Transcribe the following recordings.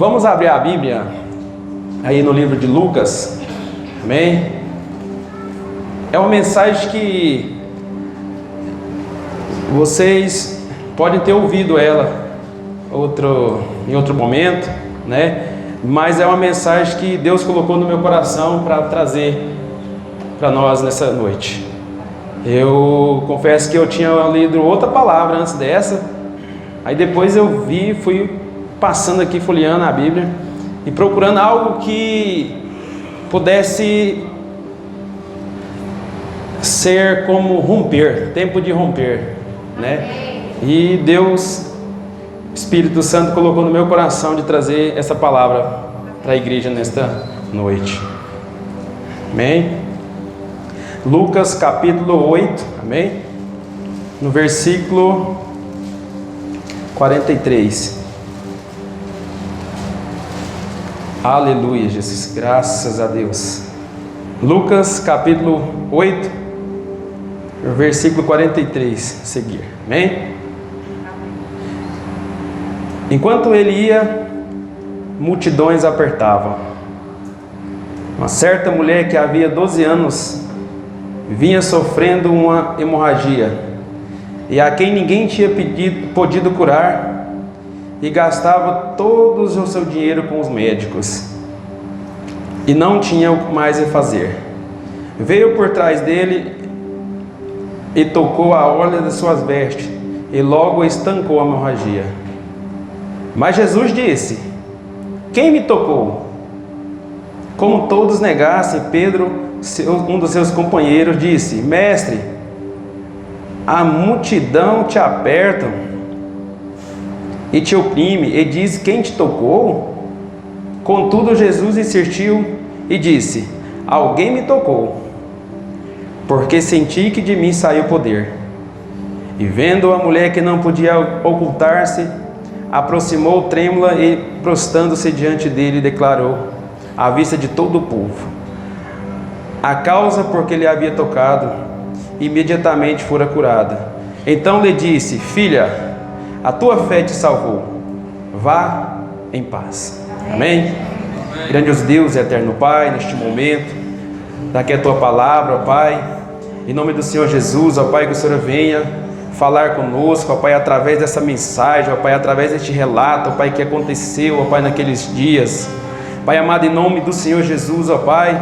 vamos abrir a Bíblia aí no livro de Lucas, amém? É uma mensagem que vocês podem ter ouvido ela em outro momento, né? Mas é uma mensagem que Deus colocou no meu coração para trazer para nós nessa noite. Eu confesso que eu tinha lido outra palavra antes dessa, aí depois eu fui passando aqui, folheando a Bíblia e procurando algo que pudesse ser como romper, tempo de romper, né? E Deus, Espírito Santo, colocou no meu coração de trazer essa palavra para a igreja nesta noite. Amém? Lucas capítulo 8, amém? No versículo 43. Aleluia, Jesus, graças a Deus. Lucas capítulo 8, versículo 43, seguir, amém? Enquanto ele ia, multidões apertavam. Uma certa mulher que havia 12 anos vinha sofrendo uma hemorragia, e a quem ninguém tinha podido curar, e gastava todo o seu dinheiro com os médicos, e não tinha o que mais a fazer. Veio por trás dele e tocou a orla de suas vestes, e logo estancou a hemorragia. Mas Jesus disse: quem me tocou? Como todos negassem, Pedro, um dos seus companheiros, disse: mestre, a multidão te aperta e te oprime, e diz: quem te tocou? Contudo, Jesus insistiu e disse: alguém me tocou, porque senti que de mim saiu poder. E vendo a mulher que não podia ocultar-se, aproximou trêmula e, prostrando-se diante dele, declarou à vista de todo o povo a causa por que ele havia tocado. Imediatamente fora curada. Então lhe disse: filha, a tua fé te salvou, vá em paz. Amém? Grandioso Deus e eterno Pai, neste momento, daqui a tua palavra, ó Pai, em nome do Senhor Jesus, ó Pai, que o Senhor venha falar conosco, ó Pai, através dessa mensagem, ó Pai, através deste relato, ó Pai, que aconteceu, ó Pai, naqueles dias. Pai amado, em nome do Senhor Jesus, ó Pai,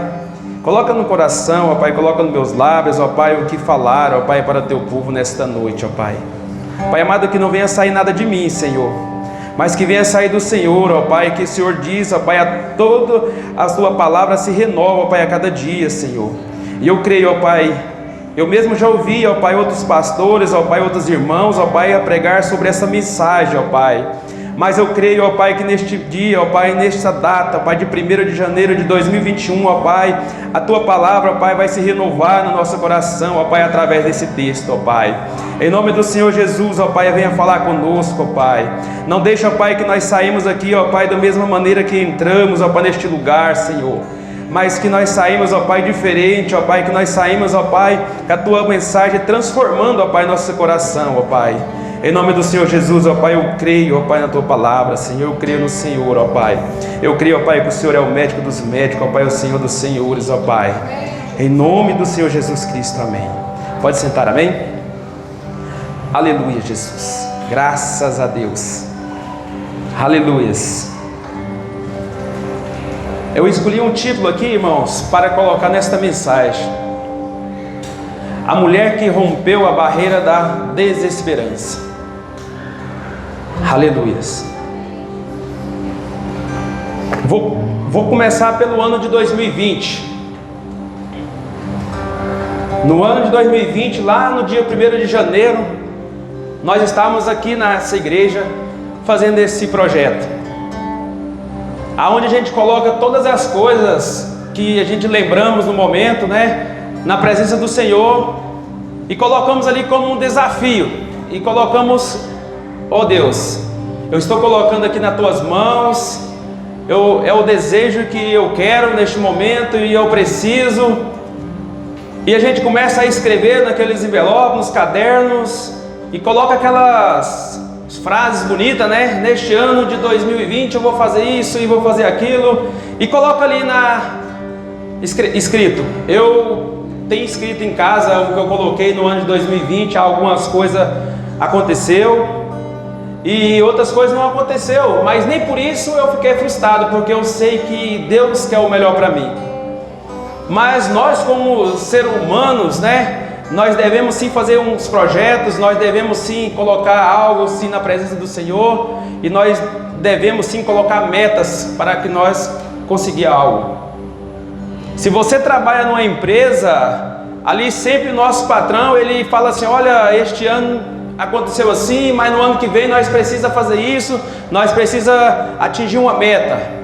coloca no coração, ó Pai, coloca nos meus lábios, ó Pai, o que falar, ó Pai, para teu povo nesta noite, ó Pai. Pai amado, que não venha sair nada de mim, Senhor, mas que venha sair do Senhor, ó Pai, que o Senhor diz, ó Pai, toda a tua palavra se renova, ó Pai, a cada dia, Senhor. E eu creio, ó Pai, eu mesmo já ouvi, ó Pai, outros pastores, ó Pai, outros irmãos, ó Pai, a pregar sobre essa mensagem, ó Pai. Mas eu creio, ó Pai, que neste dia, ó Pai, nesta data, ó Pai, de 1º de janeiro de 2021, ó Pai, a Tua palavra, ó Pai, vai se renovar no nosso coração, ó Pai, através desse texto, ó Pai. Em nome do Senhor Jesus, ó Pai, venha falar conosco, ó Pai. Não deixa, ó Pai, que nós saímos aqui, ó Pai, da mesma maneira que entramos, ó Pai, neste lugar, Senhor. Mas que nós saímos, ó Pai, diferente, ó Pai, que nós saímos, ó Pai, com a Tua mensagem transformando, ó Pai, nosso coração, ó Pai. Em nome do Senhor Jesus, ó Pai, eu creio, ó Pai, na Tua palavra, Senhor, eu creio no Senhor, ó Pai. Eu creio, ó Pai, que o Senhor é o médico dos médicos, ó Pai, o Senhor dos senhores, ó Pai. Em nome do Senhor Jesus Cristo, amém. Pode sentar, amém? Aleluia, Jesus. Graças a Deus. Aleluias. Eu escolhi um título aqui, irmãos, para colocar nesta mensagem: a mulher que rompeu a barreira da desesperança. Aleluias. Vou começar pelo ano de 2020. No ano de 2020, lá no dia 1º de janeiro, nós estávamos aqui nessa igreja fazendo esse projeto, aonde a gente coloca todas as coisas que a gente lembramos no momento, né, na presença do Senhor, e colocamos ali como um desafio, e colocamos: ó Deus, eu estou colocando aqui nas tuas mãos, é o desejo que eu quero neste momento e eu preciso. E a gente começa a escrever naqueles envelopes, nos cadernos, e coloca frases bonitas, né? Neste ano de 2020 eu vou fazer isso e vou fazer aquilo. E coloca ali escrito. Eu tenho escrito em casa o que eu coloquei no ano de 2020. Algumas coisas aconteceu e outras coisas não aconteceu. Mas nem por isso eu fiquei frustrado, porque eu sei que Deus quer o melhor para mim. Mas nós como seres humanos, né? Nós devemos sim fazer uns projetos, nós devemos sim colocar algo sim na presença do Senhor, e nós devemos sim colocar metas para que nós consigamos algo. Se você trabalha numa empresa, ali sempre o nosso patrão, ele fala assim: olha, este ano aconteceu assim, mas no ano que vem nós precisamos fazer isso, nós precisamos atingir uma meta.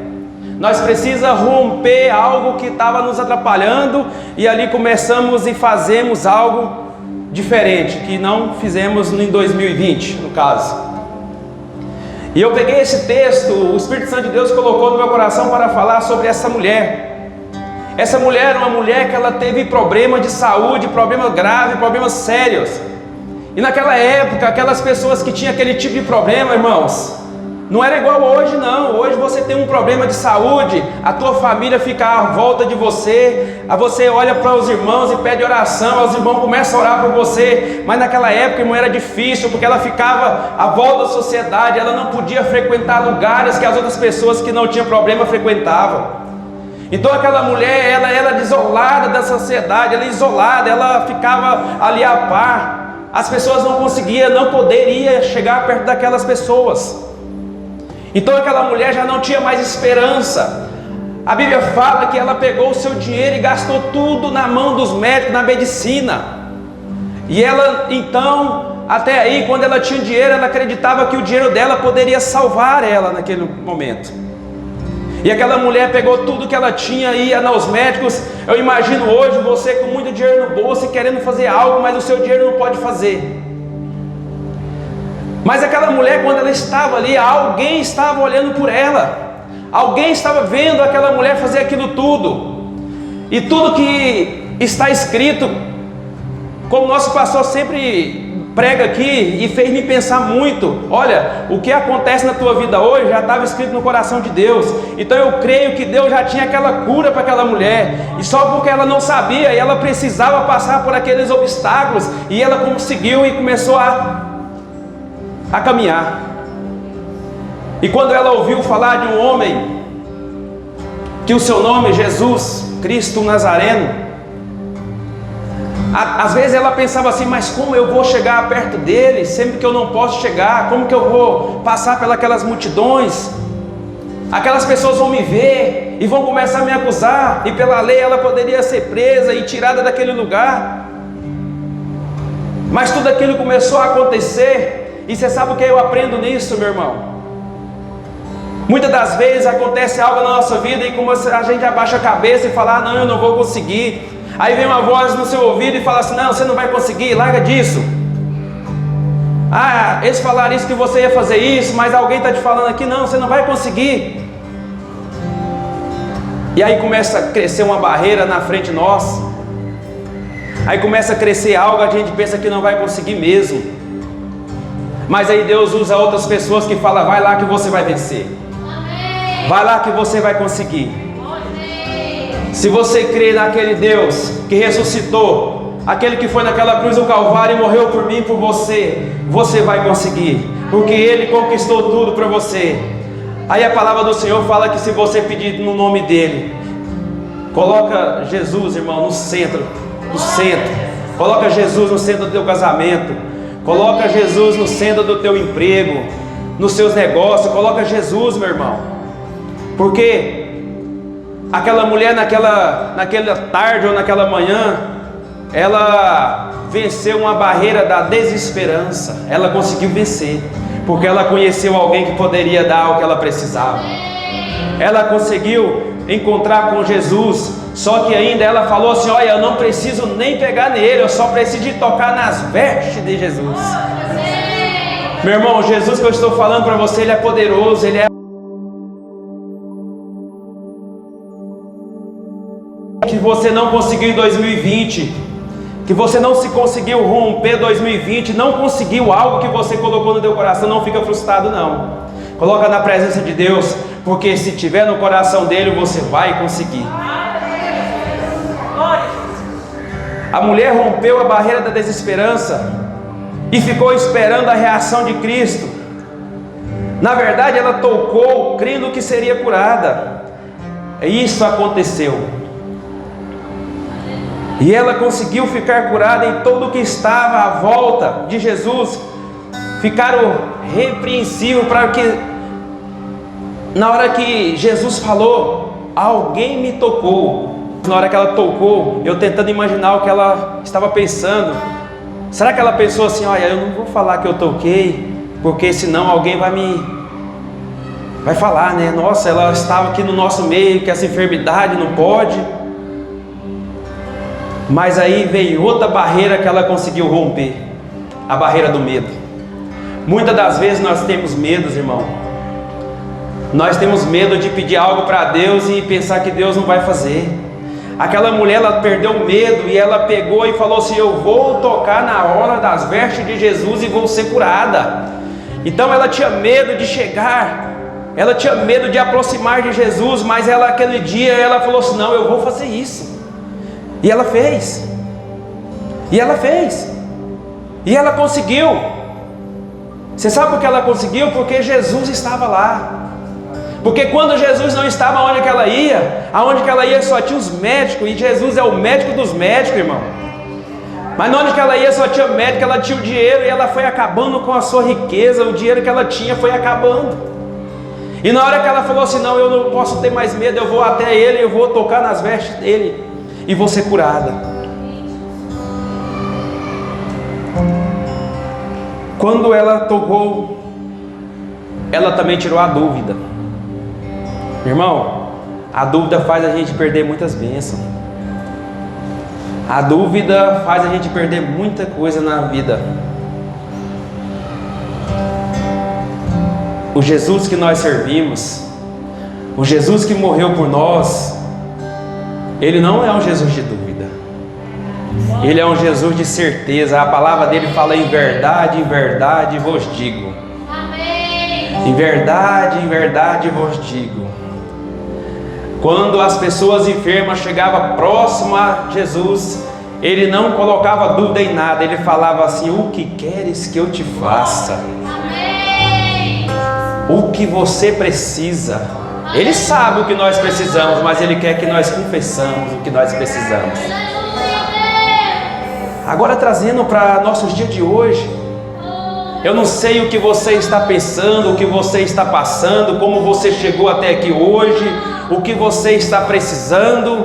Nós precisamos romper algo que estava nos atrapalhando, e ali começamos e fazemos algo diferente, que não fizemos em 2020, no caso. E eu peguei esse texto, o Espírito Santo de Deus colocou no meu coração para falar sobre essa mulher. Essa mulher era uma mulher que ela teve problema de saúde, problemas graves, problemas sérios. E naquela época, aquelas pessoas que tinham aquele tipo de problema, irmãos, não era igual hoje não. Hoje você tem um problema de saúde, a tua família fica à volta de você, você olha para os irmãos e pede oração, os irmãos começam a orar por você. Mas naquela época, irmão, era difícil, porque ela ficava à volta da sociedade, ela não podia frequentar lugares que as outras pessoas que não tinham problema frequentavam. Então aquela mulher, ela era isolada da sociedade, ela isolada, ela ficava ali a par. As pessoas não conseguiam, não poderiam chegar perto daquelas pessoas. Então aquela mulher já não tinha mais esperança. A Bíblia fala que ela pegou o seu dinheiro e gastou tudo na mão dos médicos, na medicina. E ela então, até aí, quando ela tinha dinheiro, ela acreditava que o dinheiro dela poderia salvar ela naquele momento. E aquela mulher pegou tudo que ela tinha e ia aos médicos. Eu imagino hoje você com muito dinheiro no bolso e querendo fazer algo, mas o seu dinheiro não pode fazer. Mas aquela mulher, quando ela estava ali, alguém estava olhando por ela, alguém estava vendo aquela mulher fazer aquilo tudo. E tudo que está escrito, como nosso pastor sempre prega aqui e fez me pensar muito, olha, o que acontece na tua vida hoje já estava escrito no coração de Deus. Então eu creio que Deus já tinha aquela cura para aquela mulher, e só porque ela não sabia, e ela precisava passar por aqueles obstáculos, e ela conseguiu e começou a caminhar. E quando ela ouviu falar de um homem, que o seu nome é Jesus Cristo Nazareno, às vezes ela pensava assim: mas como eu vou chegar perto dele, sempre que eu não posso chegar? Como que eu vou passar pelas multidões? Aquelas pessoas vão me ver e vão começar a me acusar, e pela lei ela poderia ser presa e tirada daquele lugar. Mas tudo aquilo começou a acontecer. E você sabe o que eu aprendo nisso, meu irmão? Muitas das vezes acontece algo na nossa vida e como a gente abaixa a cabeça e fala: ah, não, eu não vou conseguir. Aí vem uma voz no seu ouvido e fala assim: não, você não vai conseguir, larga disso. Ah, eles falaram isso, que você ia fazer isso, mas alguém está te falando aqui: não, você não vai conseguir. E aí começa a crescer uma barreira na frente de nós. Aí começa a crescer algo, a gente pensa que não vai conseguir mesmo. Mas aí Deus usa outras pessoas que falam: vai lá que você vai vencer. Amém. Vai lá que você vai conseguir. Amém. Se você crê naquele Deus que ressuscitou, aquele que foi naquela cruz do Calvário e morreu por mim e por você, você vai conseguir, porque Ele conquistou tudo para você. Aí a palavra do Senhor fala que se você pedir no nome dEle, coloca Jesus, irmão, no centro. Coloca Jesus no centro do teu casamento. Coloca Jesus no centro do teu emprego, nos seus negócios. Coloca Jesus, meu irmão. Porque aquela mulher naquela tarde ou naquela manhã, ela venceu uma barreira da desesperança. Ela conseguiu vencer, porque ela conheceu alguém que poderia dar o que ela precisava. Ela conseguiu encontrar com Jesus. Só que ainda ela falou assim: olha, eu não preciso nem pegar nele, eu só preciso de tocar nas vestes de Jesus. Meu irmão, Jesus que eu estou falando para você, Ele é poderoso, Ele é... que você não conseguiu em 2020, que você não se conseguiu romper 2020, não conseguiu algo que você colocou no teu coração, não fica frustrado não. Coloca na presença de Deus, porque se tiver no coração dele, você vai conseguir. A mulher rompeu a barreira da desesperança e ficou esperando a reação de Cristo. Na verdade, ela tocou, crendo que seria curada. E isso aconteceu. E ela conseguiu ficar curada, e todo o que estava à volta de Jesus ficaram repreensivos, para que na hora que Jesus falou, alguém me tocou. Na hora que ela tocou, eu tentando imaginar o que ela estava pensando. Será que ela pensou assim: olha, eu não vou falar que eu toquei, porque senão alguém vai falar, né? Nossa, ela estava aqui no nosso meio, que essa enfermidade não pode. Mas aí veio outra barreira que ela conseguiu romper, a barreira do medo. Muitas das vezes nós temos medos, irmão. Nós temos medo de pedir algo para Deus e pensar que Deus não vai fazer. Aquela mulher, ela perdeu o medo e ela pegou e falou assim: eu vou tocar na hora das vestes de Jesus e vou ser curada. Então ela tinha medo de chegar, ela tinha medo de aproximar de Jesus, mas ela, aquele dia, ela falou assim: não, eu vou fazer isso. E ela fez. E ela fez. E ela conseguiu. Você sabe por que ela conseguiu? Porque Jesus estava lá. Porque quando Jesus não estava aonde que ela ia só tinha os médicos, e Jesus é o médico dos médicos, irmão. Mas onde que ela ia só tinha médico, ela tinha o dinheiro, e ela foi acabando com a sua riqueza, o dinheiro que ela tinha foi acabando. E na hora que ela falou assim: não, eu não posso ter mais medo, eu vou até ele, eu vou tocar nas vestes dele e vou ser curada. Quando ela tocou, ela também tirou a dúvida. Irmão, a dúvida faz a gente perder muitas bênçãos. A dúvida faz a gente perder muita coisa na vida. O Jesus que nós servimos, o Jesus que morreu por nós, Ele não é um Jesus de dúvida. Ele é um Jesus de certeza. A palavra dele fala: em verdade vos digo. Amém. Em verdade vos digo. Quando as pessoas enfermas chegavam próximo a Jesus, ele não colocava dúvida em nada. Ele falava assim: o que queres que eu te faça? Amém. O que você precisa? Ele sabe o que nós precisamos, mas Ele quer que nós confessamos o que nós precisamos. Agora, trazendo para nossos dias de hoje, eu não sei o que você está pensando, o que você está passando, como você chegou até aqui hoje, o que você está precisando,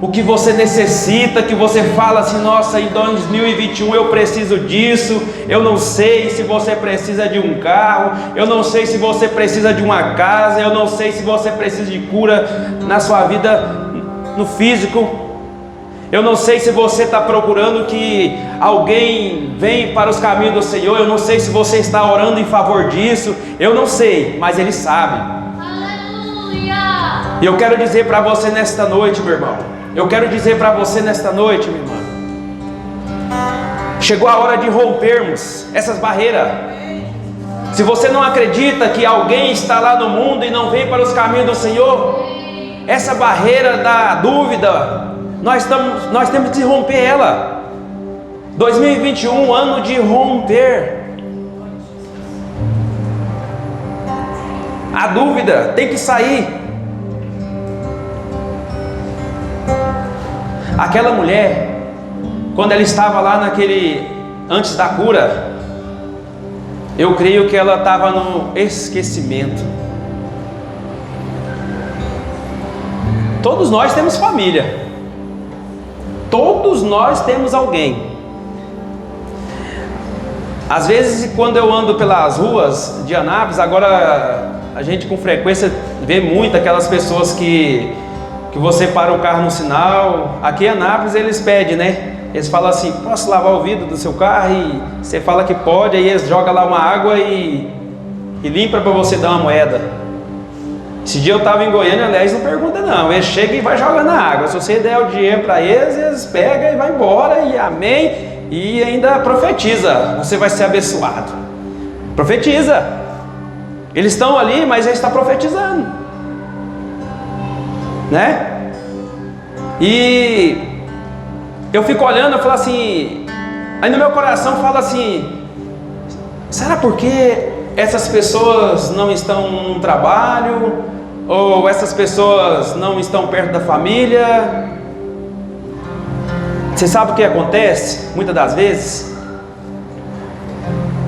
o que você necessita, que você fala assim: nossa, em 2021 eu preciso disso. Eu não sei se você precisa de um carro, eu não sei se você precisa de uma casa, eu não sei se você precisa de cura na sua vida, no físico. Eu não sei se você está procurando que alguém venha para os caminhos do Senhor. Eu não sei se você está orando em favor disso. Eu não sei, mas Ele sabe. Aleluia! E eu quero dizer para você nesta noite, meu irmão. Eu quero dizer para você nesta noite, minha irmã. Chegou a hora de rompermos essas barreiras. Se você não acredita que alguém está lá no mundo e não vem para os caminhos do Senhor, essa barreira da dúvida, nós temos que romper ela. 2021, ano de romper. A dúvida tem que sair. Aquela mulher, quando ela estava lá antes da cura, eu creio que ela estava no esquecimento. Todos nós temos família. Todos nós temos alguém. Às vezes, quando eu ando pelas ruas de Anápolis, agora a gente com frequência vê muito aquelas pessoas que você para o carro no sinal. Aqui em Anápolis eles pedem, né? Eles falam assim: posso lavar o vidro do seu carro? E você fala que pode, aí eles jogam lá uma água e limpa para você dar uma moeda. Esse dia eu estava em Goiânia, aliás, não pergunta não, eles chegam e vai jogar na água. Se você der o dinheiro para eles, eles pegam e vai embora e amém, e ainda profetiza, você vai ser abençoado. Profetiza. Eles estão ali, mas ele está profetizando, né? E eu fico olhando, eu falo assim, aí no meu coração fala assim, será porque essas pessoas não estão no trabalho, ou essas pessoas não estão perto da família? Você sabe o que acontece? Muitas das vezes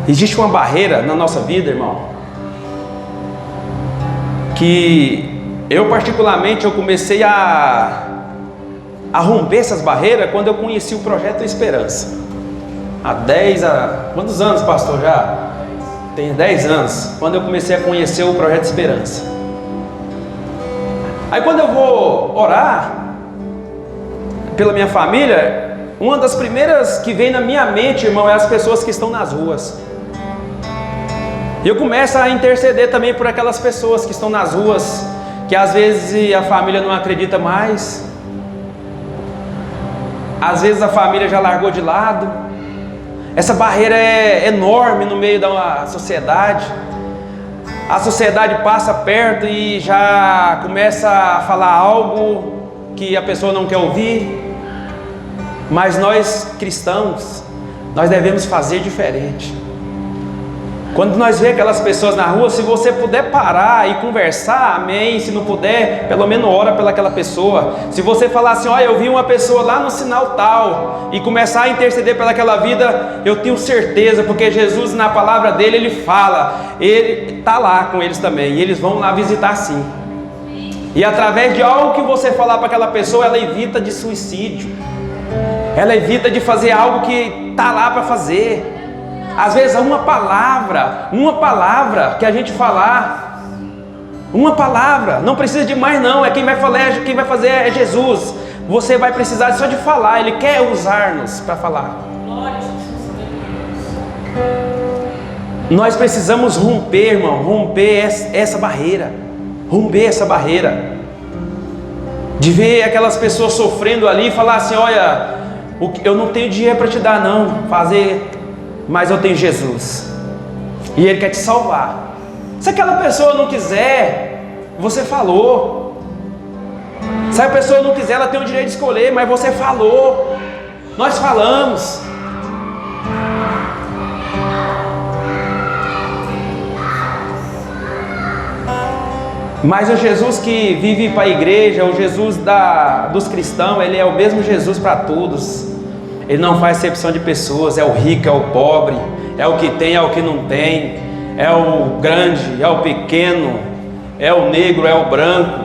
existe uma barreira na nossa vida, irmão, que eu particularmente eu comecei a romper essas barreiras quando eu conheci o Projeto Esperança. Quantos anos, pastor, já? Tem 10 anos, quando eu comecei a conhecer o Projeto Esperança. Aí quando eu vou orar pela minha família, uma das primeiras que vem na minha mente, irmão, é as pessoas que estão nas ruas. E eu começo a interceder também por aquelas pessoas que estão nas ruas, que às vezes a família não acredita mais, às vezes a família já largou de lado. Essa barreira é enorme no meio da sociedade. A sociedade passa perto e já começa a falar algo que a pessoa não quer ouvir. Mas nós cristãos, nós devemos fazer diferente. Quando nós vemos aquelas pessoas na rua, se você puder parar e conversar, amém. Se não puder, pelo menos ora pelaquela pessoa. Se você falar assim, olha, eu vi uma pessoa lá no sinal tal, e começar a interceder pelaquela vida, eu tenho certeza, porque Jesus na palavra dele, ele fala, ele está lá com eles também, e eles vão lá visitar sim. E através de algo que você falar para aquela pessoa, ela evita de suicídio, ela evita de fazer algo que está lá para fazer. Às vezes uma palavra que a gente falar, uma palavra, não precisa de mais não, quem vai fazer é Jesus. Você vai precisar só de falar, Ele quer usar-nos para falar. Nós precisamos romper, irmão, romper essa barreira, de ver aquelas pessoas sofrendo ali e falar assim, olha, eu não tenho dinheiro para te dar não, mas eu tenho Jesus, e Ele quer te salvar. Se aquela pessoa não quiser, você falou. Se a pessoa não quiser, ela tem o direito de escolher, mas você falou. Nós falamos. Mas o Jesus que vive para a igreja, o Jesus dos cristãos, Ele é o mesmo Jesus para todos. Ele não faz acepção de pessoas, é o rico, é o pobre, é o que tem, é o que não tem, é o grande, é o pequeno, é o negro, é o branco,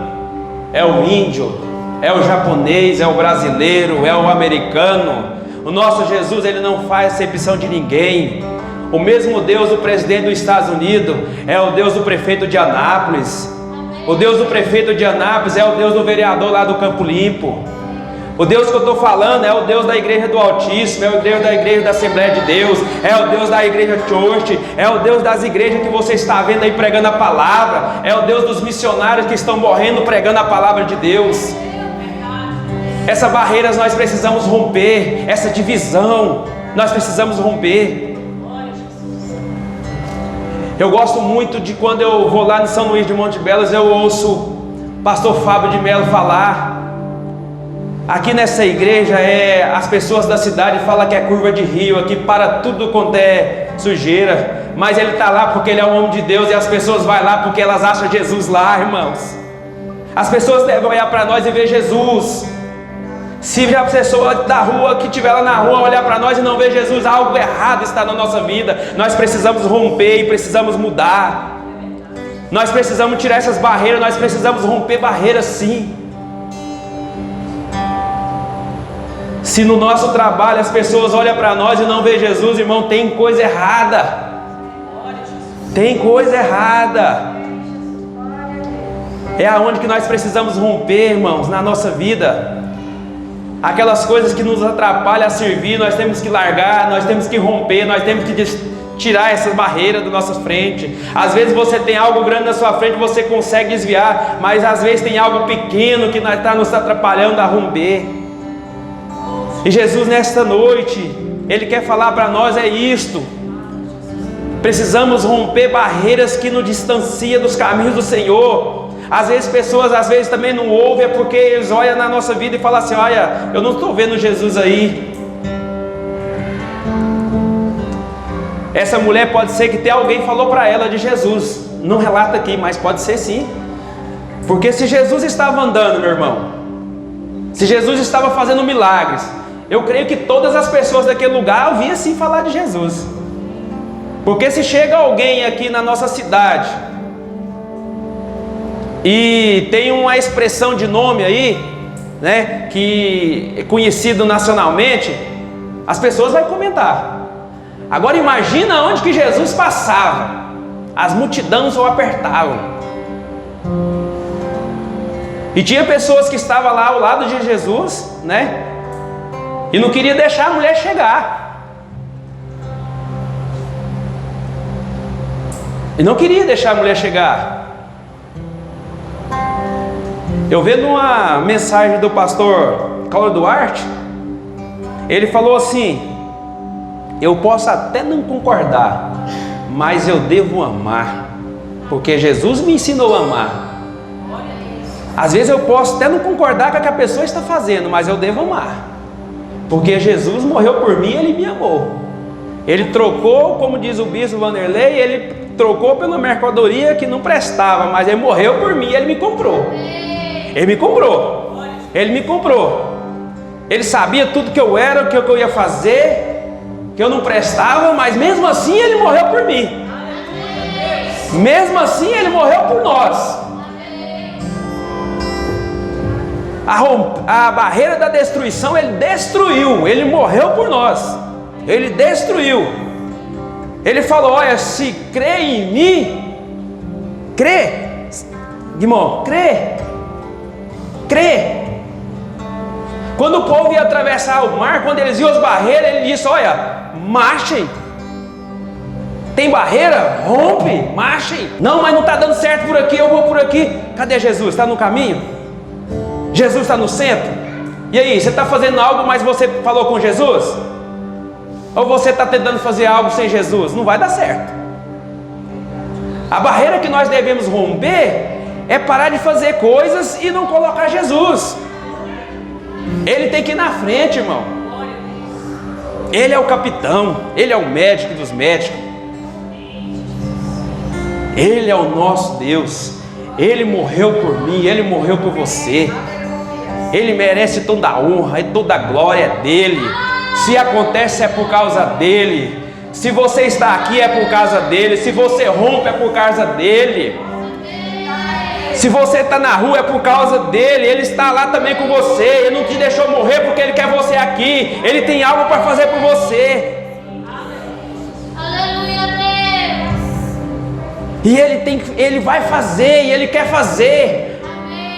é o índio, é o japonês, é o brasileiro, é o americano. O nosso Jesus, Ele não faz acepção de ninguém. O mesmo Deus do presidente dos Estados Unidos é o Deus do prefeito de Anápolis. O Deus do prefeito de Anápolis é o Deus do vereador lá do Campo Limpo. O Deus que eu estou falando é o Deus da igreja do Altíssimo, é o Deus da igreja da Assembleia de Deus, é o Deus da igreja Church, é o Deus das igrejas que você está vendo aí pregando a palavra, é o Deus dos missionários que estão morrendo pregando a palavra de Deus. Essas barreiras nós precisamos romper, essa divisão nós precisamos romper. Eu gosto muito de quando eu vou lá em São Luís de Monte Belos, eu ouço o pastor Fábio de Melo falar. Aqui nessa igreja, as pessoas da cidade falam que é curva de rio, aqui para tudo quanto é sujeira, mas ele está lá porque ele é um homem de Deus, e as pessoas vão lá porque elas acham Jesus lá, irmãos. As pessoas devem olhar para nós e ver Jesus. Se a pessoa da rua que estiver lá na rua olhar para nós e não ver Jesus, algo errado está na nossa vida. Nós precisamos romper e precisamos mudar. Nós precisamos tirar essas barreiras, nós precisamos romper barreiras sim. Se no nosso trabalho as pessoas olham para nós e não vê Jesus, irmão, tem coisa errada. Tem coisa errada. É aonde que nós precisamos romper, irmãos, na nossa vida. Aquelas coisas que nos atrapalham a servir, nós temos que largar, nós temos que romper, nós temos que tirar essas barreiras da nossa frente. Às vezes você tem algo grande na sua frente, você consegue desviar, mas às vezes tem algo pequeno que está nos atrapalhando a romper. E Jesus nesta noite, Ele quer falar para nós é isto. Precisamos romper barreiras que nos distanciam dos caminhos do Senhor. Às vezes pessoas também não ouvem, é porque eles olham na nossa vida e falam assim: olha, eu não estou vendo Jesus aí. Essa mulher pode ser que tenha alguém falou para ela de Jesus. Não relata aqui, mas pode ser sim. Porque se Jesus estava andando, meu irmão, se Jesus estava fazendo milagres, eu creio que todas as pessoas daquele lugar ouviam sim falar de Jesus. Porque se chega alguém aqui na nossa cidade e tem uma expressão de nome aí, né, que é conhecido nacionalmente, as pessoas vão comentar. Agora imagina onde que Jesus passava, as multidões o apertavam. E tinha pessoas que estavam lá ao lado de Jesus, né, e não queria deixar a mulher chegar. E não queria deixar a mulher chegar. Eu vendo uma mensagem do pastor Cláudio Duarte, ele falou assim: eu posso até não concordar, mas eu devo amar, porque Jesus me ensinou a amar. Às vezes eu posso até não concordar com o que a pessoa está fazendo, mas eu devo amar, porque Jesus morreu por mim, Ele me amou. Ele trocou, como diz o bispo Vanderlei, Ele trocou pela mercadoria que não prestava, mas Ele morreu por mim, Ele me comprou. Ele me comprou. Ele me comprou. Ele sabia tudo que eu era, o que eu ia fazer, que eu não prestava, mas mesmo assim Ele morreu por mim. Mesmo assim Ele morreu por nós. A barreira da destruição Ele destruiu. Ele morreu por nós. Ele destruiu. Ele falou: olha, se crê em mim, crê, irmão, crê. Quando o povo ia atravessar o mar, quando eles viam as barreiras, Ele disse: olha, marchem. Tem barreira? Rompe, marchem. Não, mas não está dando certo por aqui, eu vou por aqui. Cadê Jesus? Está no caminho? Jesus está no centro? E aí, você está fazendo algo, mas você falou com Jesus? Ou você está tentando fazer algo sem Jesus? Não vai dar certo. A barreira que nós devemos romper é parar de fazer coisas e não colocar Jesus. Ele tem que ir na frente, irmão. Ele é o capitão, Ele é o médico dos médicos. Ele é o nosso Deus. Ele morreu por mim, Ele morreu por você. Ele merece toda a honra e toda a glória dele. Se acontece é por causa dele. Se você está aqui é por causa dele. Se você rompe é por causa dele. Se você está na rua é por causa dele. Ele está lá também com você. Ele não te deixou morrer porque Ele quer você aqui. Ele tem algo para fazer por você. Aleluia, Deus. E Ele vai fazer, e Ele quer fazer.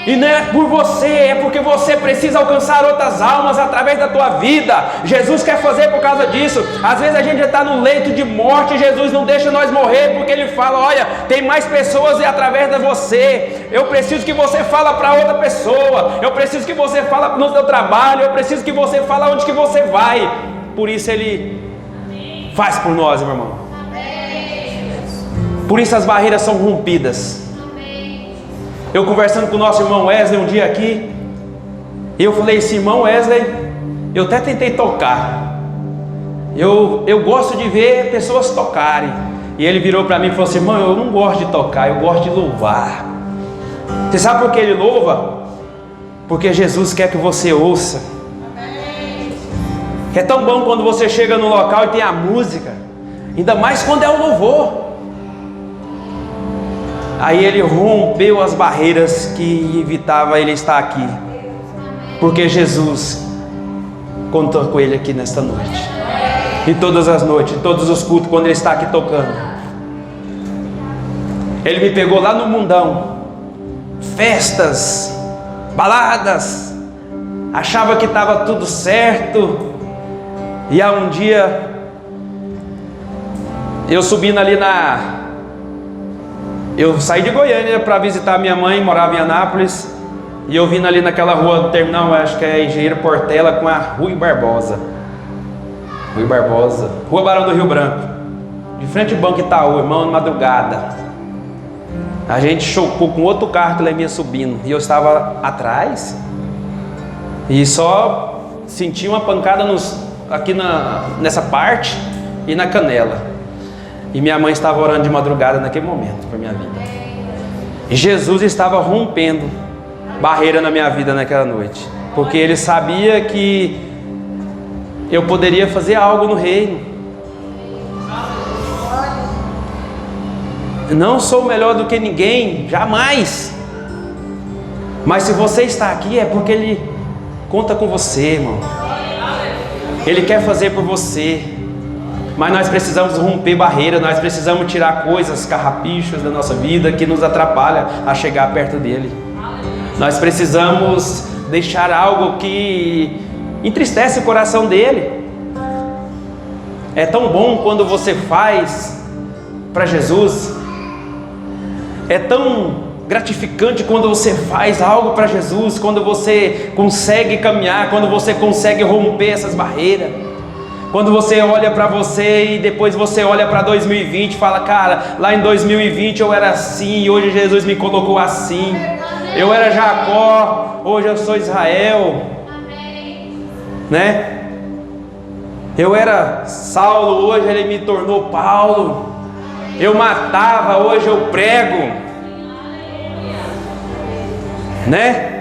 E não é por você, é porque você precisa alcançar outras almas através da tua vida. Jesus quer fazer por causa disso. Às vezes a gente já está no leito de morte, Jesus não deixa nós morrer, porque Ele fala: olha, tem mais pessoas através de você. Eu preciso que você fale para outra pessoa. Eu preciso que você fale no seu trabalho. Eu preciso que você fale onde que você vai. Por isso Ele faz por nós, meu irmão. Por isso as barreiras são rompidas. Eu conversando com o nosso irmão Wesley um dia aqui, eu falei assim: irmão Wesley, eu até tentei tocar, eu gosto de ver pessoas tocarem. E ele virou para mim e falou assim: irmão, eu não gosto de tocar, eu gosto de louvar. Você sabe por que ele louva? Porque Jesus quer que você ouça. É tão bom quando você chega no local e tem a música, ainda mais quando é o louvor. Aí ele rompeu as barreiras que evitava ele estar aqui, porque Jesus contou com ele aqui nesta noite, e todas as noites, em todos os cultos, quando ele está aqui tocando. Ele me pegou lá no mundão, festas, baladas, achava que estava tudo certo. E há um dia eu subindo ali eu saí de Goiânia para visitar minha mãe, morava em Anápolis. E eu vindo ali naquela rua do terminal, acho que é Engenheiro Portela com a Rui Barbosa. Rua Barão do Rio Branco. De frente ao Banco Itaú, irmão, de madrugada. A gente chocou com outro carro que ele vinha subindo. E eu estava atrás. E só senti uma pancada aqui nessa parte e na canela. E minha mãe estava orando de madrugada naquele momento por minha vida. E Jesus estava rompendo barreira na minha vida naquela noite, porque Ele sabia que eu poderia fazer algo no reino. Não sou melhor do que ninguém, jamais. Mas se você está aqui é porque Ele conta com você, irmão. Ele quer fazer por você. Mas nós precisamos romper barreira, nós precisamos tirar coisas, carrapichos da nossa vida que nos atrapalham a chegar perto dele. Nós precisamos deixar algo que entristece o coração dele. É tão bom quando você faz para Jesus. É tão gratificante quando você faz algo para Jesus, quando você consegue caminhar, quando você consegue romper essas barreiras. Quando você olha para você e depois você olha para 2020 e fala, cara, lá em 2020 eu era assim e hoje Jesus me colocou assim. Eu era Jacó, hoje eu sou Israel. Né? Eu era Saulo, hoje ele me tornou Paulo. Eu matava, hoje eu prego. Né?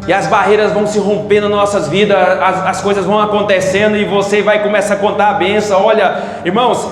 E as barreiras vão se rompendo nas nossas vidas, as coisas vão acontecendo e você vai começar a contar a bênção. Olha, irmãos,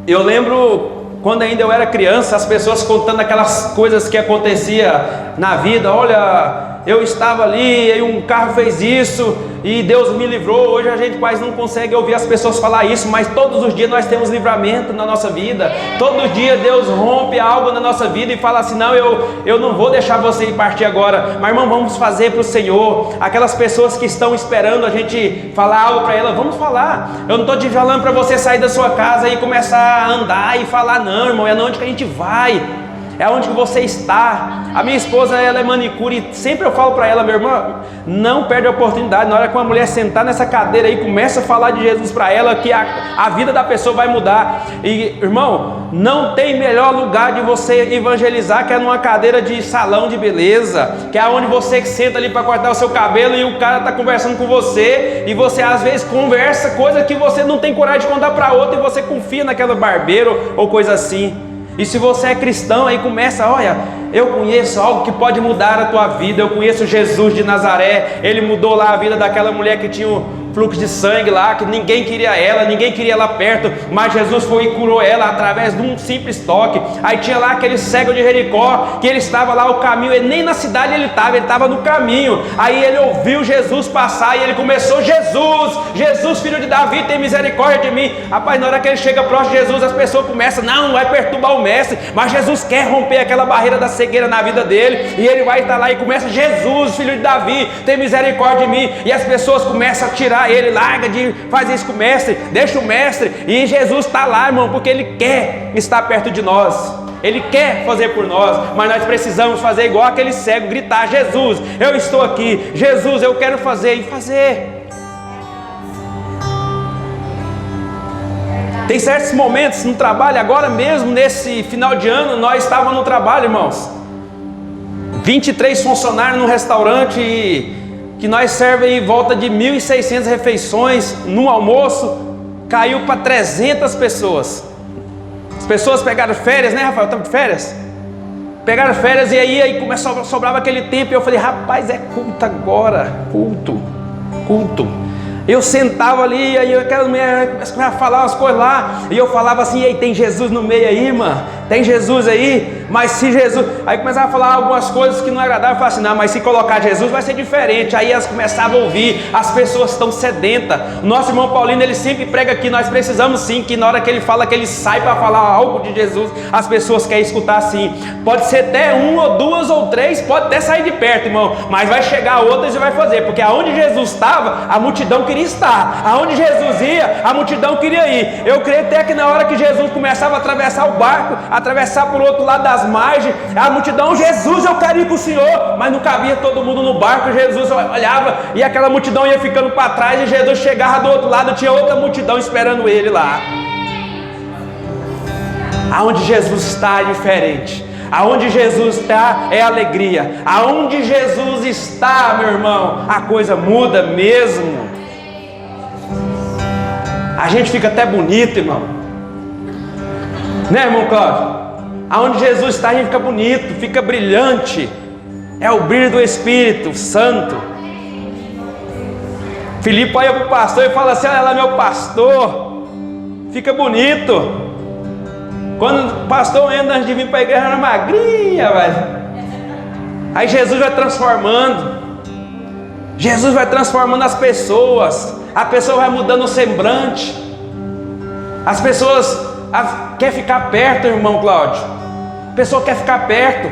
eu lembro quando ainda eu era criança, as pessoas contando aquelas coisas que acontecia na vida. Olha, eu estava ali e um carro fez isso e Deus me livrou. Hoje a gente quase não consegue ouvir as pessoas falar isso, mas todos os dias nós temos livramento na nossa vida. Todo dia Deus rompe algo na nossa vida e fala assim, não, eu não vou deixar você ir partir agora, mas irmão, vamos fazer para o Senhor. Aquelas pessoas que estão esperando a gente falar algo para elas, vamos falar. Eu não estou te falando para você sair da sua casa e começar a andar e falar, não, irmão, é onde que a gente vai. É onde que você está. A minha esposa, ela é manicure e sempre eu falo para ela, meu irmão, não perde a oportunidade. Na hora que uma mulher sentar nessa cadeira aí, começa a falar de Jesus para ela, que a vida da pessoa vai mudar. E irmão, não tem melhor lugar de você evangelizar que é numa cadeira de salão de beleza, que é onde você senta ali para cortar o seu cabelo e o cara está conversando com você e você às vezes conversa coisa que você não tem coragem de contar para outra e você confia naquela barbeiro ou coisa assim. E se você é cristão, aí começa, olha, eu conheço algo que pode mudar a tua vida. Eu conheço Jesus de Nazaré. Ele mudou lá a vida daquela mulher que tinha um fluxo de sangue lá, que ninguém queria ela, ninguém queria ela perto, mas Jesus foi e curou ela através de um simples toque. Aí tinha lá aquele cego de Jericó, que ele estava lá o caminho, e nem na cidade ele estava no caminho. Aí ele ouviu Jesus passar e ele começou, Jesus, Jesus, filho de Davi, tem misericórdia de mim. Rapaz, na hora que ele chega próximo de Jesus, as pessoas começam, não vai perturbar o mestre, mas Jesus quer romper aquela barreira da cegueira na vida dele, e ele vai estar lá e começa, Jesus, filho de Davi, tem misericórdia de mim. E as pessoas começam a tirar ele, larga de fazer isso com o mestre, deixa o mestre. E Jesus está lá, irmão, porque ele quer estar perto de nós, ele quer fazer por nós, mas nós precisamos fazer igual aquele cego, gritar, Jesus, eu estou aqui, Jesus, eu quero fazer, e fazer. Tem certos momentos no trabalho, agora mesmo nesse final de ano, nós estávamos no trabalho, irmãos, 23 funcionários num restaurante que nós servemos em volta de 1.600 refeições no almoço, caiu para 300 pessoas. As pessoas pegaram férias, né, Rafael? Estamos de férias? Pegaram férias e aí começou, sobrava aquele tempo e eu falei, rapaz, é culto agora, culto. Eu sentava ali e aí aquela mulher começava a falar umas coisas lá e eu falava assim, ei, tem Jesus no meio aí, irmã? Tem Jesus aí? Mas se Jesus... Aí começava a falar algumas coisas que não agradavam. Eu falava assim, não, mas se colocar Jesus vai ser diferente. Aí elas começavam a ouvir, as pessoas estão sedentas. O nosso irmão Paulino, ele sempre prega aqui, nós precisamos sim, que na hora que ele fala, que ele sai para falar algo de Jesus, as pessoas querem escutar sim. Pode ser até um ou duas ou três, pode até sair de perto, irmão, mas vai chegar outras e vai fazer, porque aonde Jesus estava, a multidão queria estar. Aonde Jesus ia, a multidão queria ir. Eu creio até que na hora que Jesus começava a atravessar o barco, atravessar por outro lado da das margens, a multidão, Jesus, eu quero ir com o Senhor, mas não cabia todo mundo no barco. Jesus olhava e aquela multidão ia ficando para trás, e Jesus chegava do outro lado, tinha outra multidão esperando ele lá. Aonde Jesus está é diferente. Aonde Jesus está é alegria. Aonde Jesus está, meu irmão, a coisa muda mesmo. A gente fica até bonito, irmão. Né, irmão Cláudio? Aonde Jesus está, a gente fica bonito, fica brilhante. É o brilho do Espírito Santo. Filipe olha para o pastor e fala assim: olha lá, meu pastor. Fica bonito. Quando o pastor entra antes de vir para a igreja, era magrinha, velho. Aí Jesus vai transformando. Jesus vai transformando as pessoas. A pessoa vai mudando o semblante. As pessoas querem ficar perto, irmão Cláudio. A pessoa quer ficar perto.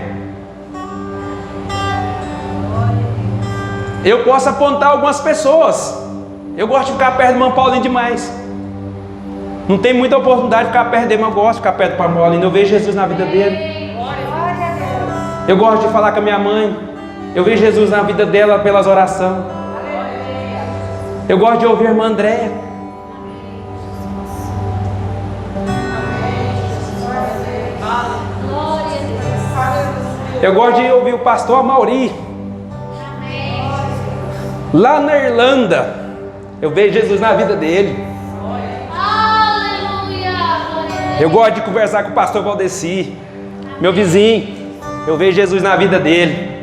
Eu posso apontar algumas pessoas. Eu gosto de ficar perto do irmão Paulinho demais. Não tem muita oportunidade de ficar perto dele, mas eu gosto de ficar perto do irmão Paulinho. Eu vejo Jesus na vida dele. Eu gosto de falar com a minha mãe. Eu vejo Jesus na vida dela pelas orações. Eu gosto de ouvir a irmã Andréia. Eu gosto de ouvir o pastor Amauri. Lá na Irlanda, eu vejo Jesus na vida dele. Eu gosto de conversar com o pastor Valdeci, meu vizinho. Eu vejo Jesus na vida dele.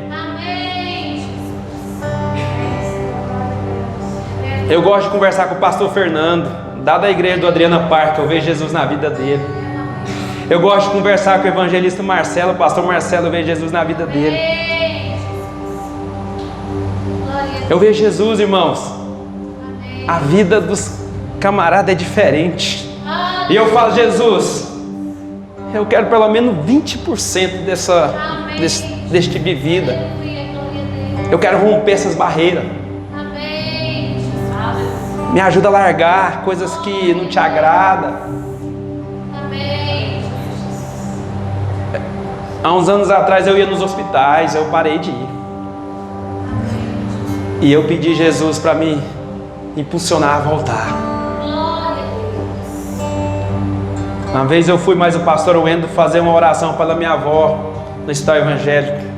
Eu gosto de conversar com o pastor Fernando, da igreja do Adriana Parque. Eu vejo Jesus na vida dele. Eu gosto de conversar com o evangelista Marcelo, o pastor Marcelo. Eu vejo Jesus na vida dele. Eu vejo Jesus, irmãos. A vida dos camaradas é diferente. E eu falo: Jesus, eu quero pelo menos 20% deste tipo de vida. Eu quero romper essas barreiras. Me ajuda a largar coisas que não te agradam. Há uns anos atrás eu ia nos hospitais, eu parei de ir. E eu pedi Jesus para me impulsionar a voltar. Uma vez eu fui mais o pastor Wendel fazer uma oração pela minha avó no hospital evangélico.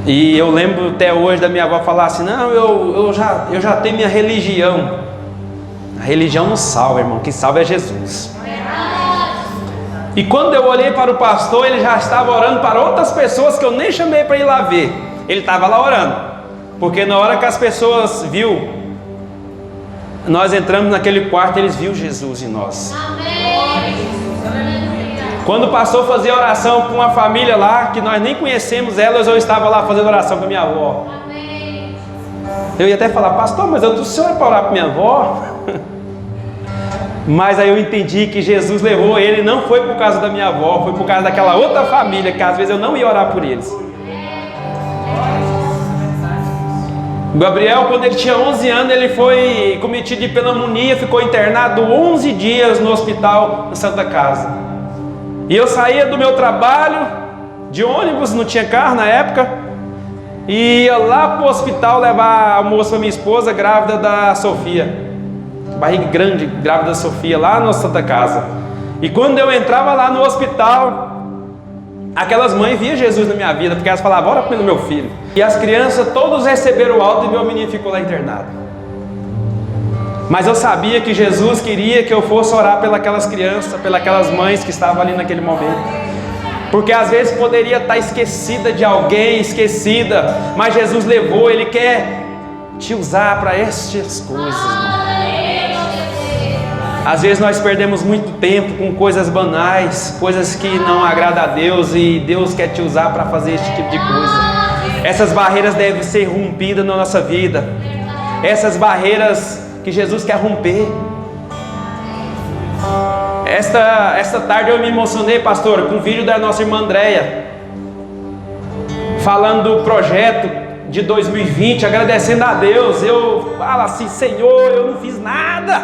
E eu lembro até hoje da minha avó falar assim: não, eu já tenho minha religião. A religião não salva, irmão, quem salva é Jesus. E quando eu olhei para o pastor, ele já estava orando para outras pessoas que eu nem chamei para ir lá ver. Ele estava lá orando, porque na hora que as pessoas viu, nós entramos naquele quarto, eles viram Jesus em nós. Quando o pastor fazia oração com uma família lá, que nós nem conhecemos elas, eu estava lá fazendo oração com a minha avó. Eu ia até falar: pastor, mas eu trouxe o senhor para orar com minha avó. Mas aí eu entendi que Jesus levou ele, não foi por causa da minha avó, foi por causa daquela outra família, que às vezes eu não ia orar por eles. O Gabriel, quando ele tinha 11 anos, ele foi cometido de pneumonia, ficou internado 11 dias no hospital na Santa Casa. E eu saía do meu trabalho de ônibus, não tinha carro na época, e ia lá para o hospital levar almoço para minha esposa, grávida da Sofia. Barriga grande, grávida da Sofia, lá na Santa Casa. E quando eu entrava lá no hospital, aquelas mães viam Jesus na minha vida, porque elas falavam: ora pelo meu filho. E as crianças todos receberam o alta e meu menino ficou lá internado. Mas eu sabia que Jesus queria que eu fosse orar pelas crianças, pelas mães que estavam ali naquele momento. Porque às vezes poderia estar esquecida de alguém, esquecida, mas Jesus levou, Ele quer te usar para estas coisas, irmão. Às vezes nós perdemos muito tempo com coisas banais, coisas que não agradam a Deus, e Deus quer te usar para fazer esse tipo de coisa. Essas barreiras devem ser rompidas na nossa vida. Essas barreiras que Jesus quer romper. Esta tarde eu me emocionei, pastor, com um vídeo da nossa irmã Andréia, falando do projeto de 2020, agradecendo a Deus. Eu falo assim: Senhor, eu não fiz nada.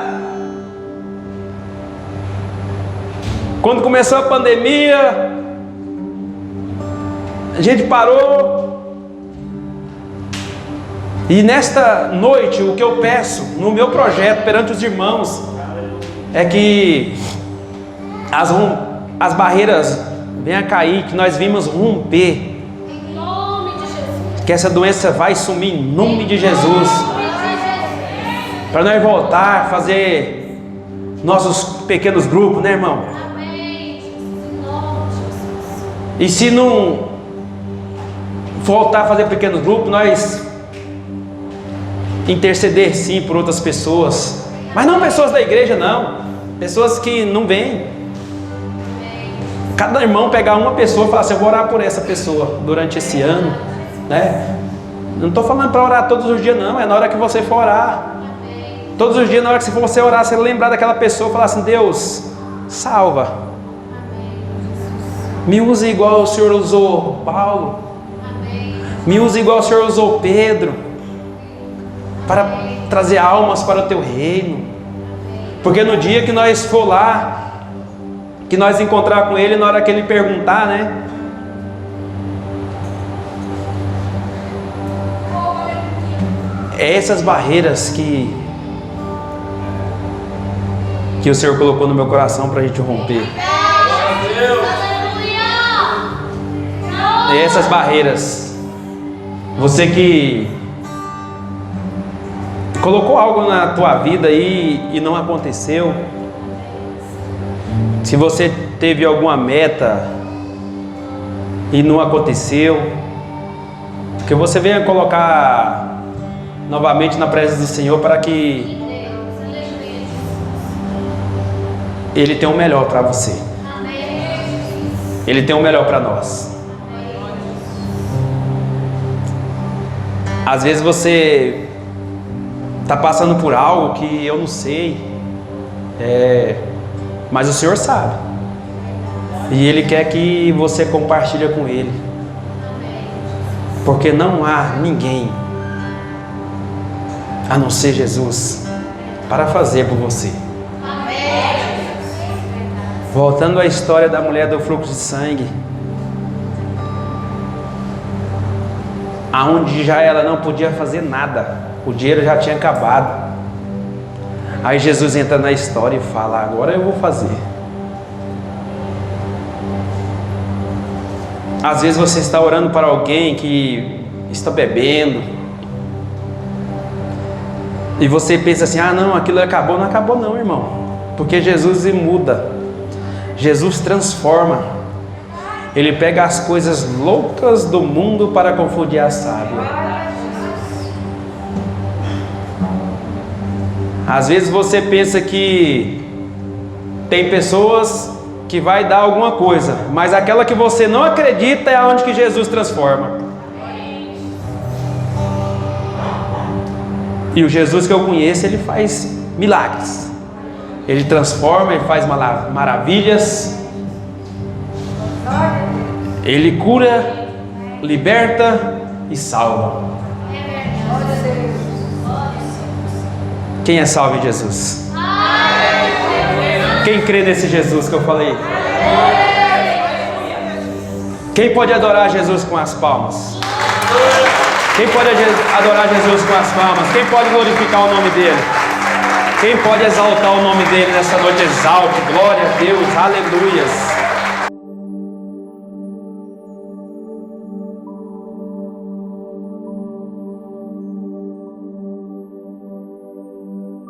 Quando começou a pandemia, A gente parou. E nesta noite, o que eu peço no meu projeto perante os irmãos é que as barreiras venham a cair, que nós vimos romper. Em nome de Jesus. Que essa doença vai sumir em nome de Jesus. Para nós voltar a fazer nossos pequenos grupos, né, irmão? Amém. Em nome de Jesus. E se não voltar a fazer pequenos grupos, nós interceder sim por outras pessoas. Mas não pessoas da igreja, não. Pessoas que não vêm. Cada irmão pegar uma pessoa e falar assim: eu vou orar por essa pessoa durante esse ano, né? Não estou falando para orar todos os dias, não. É na hora que você for orar. Todos os dias, na hora que você orar, você lembrar daquela pessoa e falar assim: Deus, salva. Me use igual o Senhor usou Paulo. Me use igual o Senhor usou Pedro, para trazer almas para o teu reino. Porque no dia que nós for lá, que nós encontrar com Ele, na hora que Ele perguntar, né? É essas barreiras que o Senhor colocou no meu coração para a gente romper. É essas barreiras. Você que colocou algo na tua vida aí e não aconteceu. Se você teve alguma meta e não aconteceu, que você venha colocar novamente na presença do Senhor para que Ele tem o melhor para você. Ele tem o melhor para nós. Às vezes você está passando por algo que eu não sei, mas o Senhor sabe. E Ele quer que você compartilhe com Ele. Porque não há ninguém a não ser Jesus para fazer por você. Voltando à história da mulher do fluxo de sangue, aonde já ela não podia fazer nada, o dinheiro já tinha acabado. Aí Jesus entra na história e fala: agora eu vou fazer. Às vezes você está orando para alguém que está bebendo e você pensa assim: ah não, aquilo acabou. Não acabou não, irmão, porque Jesus muda. Jesus transforma. Ele pega as coisas loucas do mundo para confundir a sábia. Às vezes você pensa que tem pessoas que vai dar alguma coisa, mas aquela que você não acredita é onde que Jesus transforma. E o Jesus que eu conheço, Ele faz milagres. Ele transforma, Ele faz maravilhas. Ele cura, liberta e salva. Quem é salvo em Jesus? Quem crê nesse Jesus que eu falei? Quem pode adorar Jesus com as palmas? Quem pode adorar Jesus com as palmas? Quem pode glorificar o nome dele? Quem pode exaltar o nome dele nessa noite? Exalte, glória a Deus, aleluias.